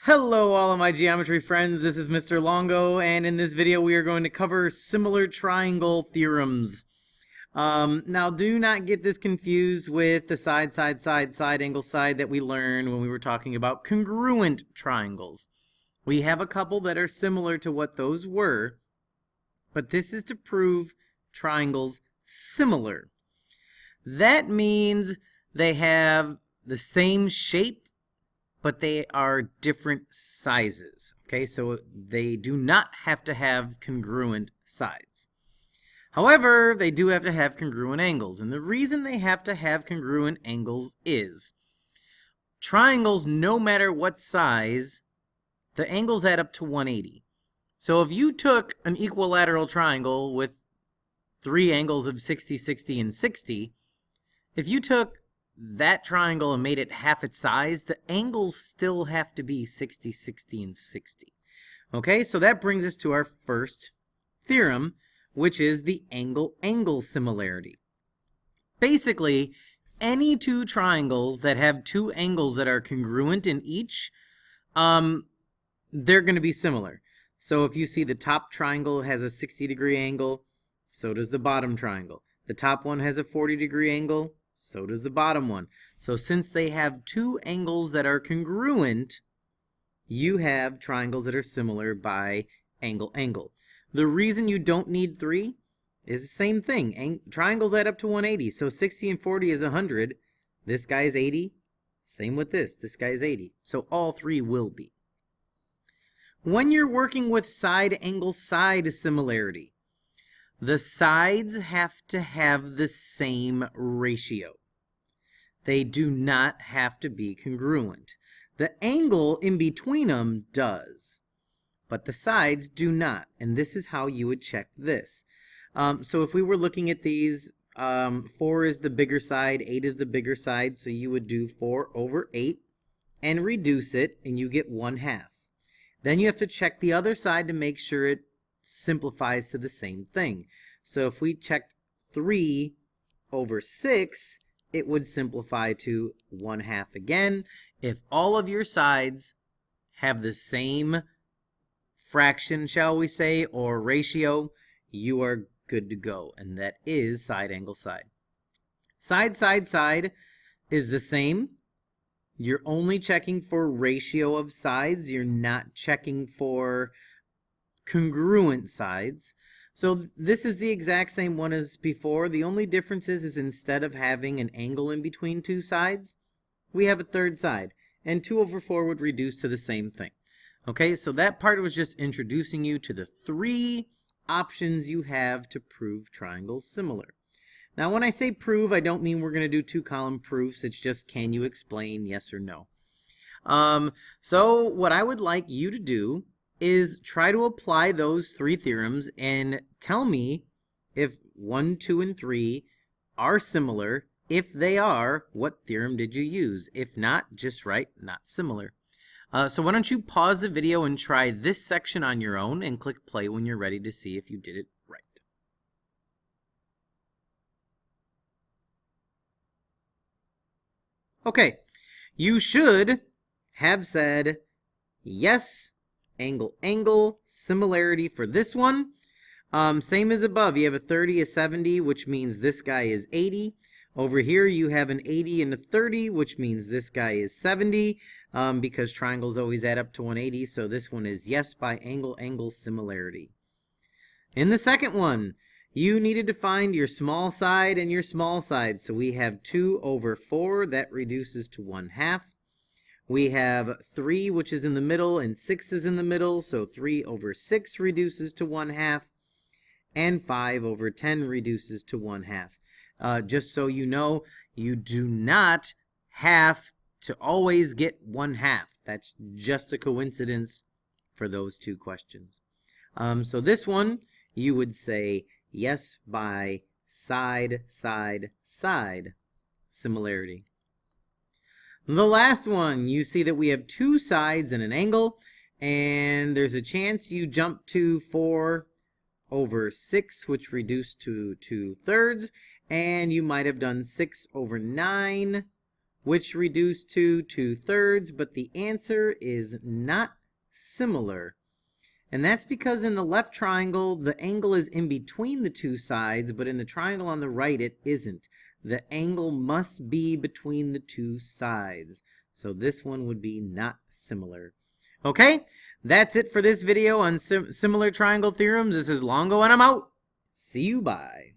Hello all of my geometry friends, this is Mr. Longo, and in this video we are going to cover similar triangle theorems. Now do not get this confused with the side angle side that we learned when we were talking about congruent triangles. We have a couple that are similar to what those were, but this is to prove triangles similar. That means they have the same shape, but they are different sizes. Okay, so they do not have to have congruent sides. However, they do have to have congruent angles. And the reason they have to have congruent angles is triangles, no matter what size, the angles add up to 180. So if you took an equilateral triangle with three angles of 60, 60, and 60, if you took that triangle and made it half its size, the angles still have to be 60, 60, and 60. Okay, so that brings us to our first theorem, which is the angle-angle similarity. Basically, any two triangles that have two angles that are congruent in each, they're going to be similar. So if you see the top triangle has a 60-degree angle, so does the bottom triangle. The top one has a 40-degree angle, so does the bottom one. So since they have two angles that are congruent, you have triangles that are similar by angle-angle. The reason you don't need three is the same thing. Triangles add up to 180. So 60 and 40 is 100. This guy is 80. Same with this. This guy is 80. So all three will be. When you're working with side-angle-side similarity, the sides have to have the same ratio. They do not have to be congruent. The angle in between them does, but the sides do not. And this is how you would check this. So if we were looking at these, 4 is the bigger side, 8 is the bigger side, so you would do 4 over 8 and reduce it, and you get 1/2. Then you have to check the other side to make sure it simplifies to the same thing. So if we checked 3 over 6, it would simplify to 1/2 again. If all of your sides have the same fraction, shall we say, or ratio, you are good to go. And that is side angle side. Side is the same. You're only checking for ratio of sides. You're not checking for congruent sides. So this is the exact same one as before. The only difference is instead of having an angle in between two sides, we have a third side. And 2 over 4 would reduce to the same thing. Okay, so that part was just introducing you to the three options you have to prove triangles similar. Now when I say prove, I don't mean we're going to do 2-column proofs. It's just, can you explain, yes or no? So what I would like you to do is try to apply those three theorems and tell me if 1, 2, and 3 are similar. If they are, what theorem did you use? If not, just write not similar. So why don't you pause the video and try this section on your own and click play when you're ready to see if you did it right. Okay, you should have said yes, angle similarity for this one. Same as above, you have a 30, a 70, which means this guy is 80. Over here you have an 80 and a 30, which means this guy is 70, because triangles always add up to 180, so this one is yes by angle similarity. In the second one, you needed to find your small side and your small side, so we have 2 over 4, that reduces to 1/2. We have 3, which is in the middle, and 6 is in the middle, so 3 over 6 reduces to 1/2, and 5 over 10 reduces to 1/2. Just so you know, you do not have to always get 1/2. That's just a coincidence for those two questions. So this one, you would say yes by side similarity. The last one, you see that we have two sides and an angle, and there's a chance you jump to 4 over 6, which reduced to 2/3, and you might have done 6 over 9, which reduce to 2/3, but the answer is not similar. And that's because in the left triangle, the angle is in between the two sides, but in the triangle on the right, it isn't. The angle must be between the two sides. So this one would be not similar. Okay, that's it for this video on similar triangle theorems. This is Longo, and I'm out. See you, bye.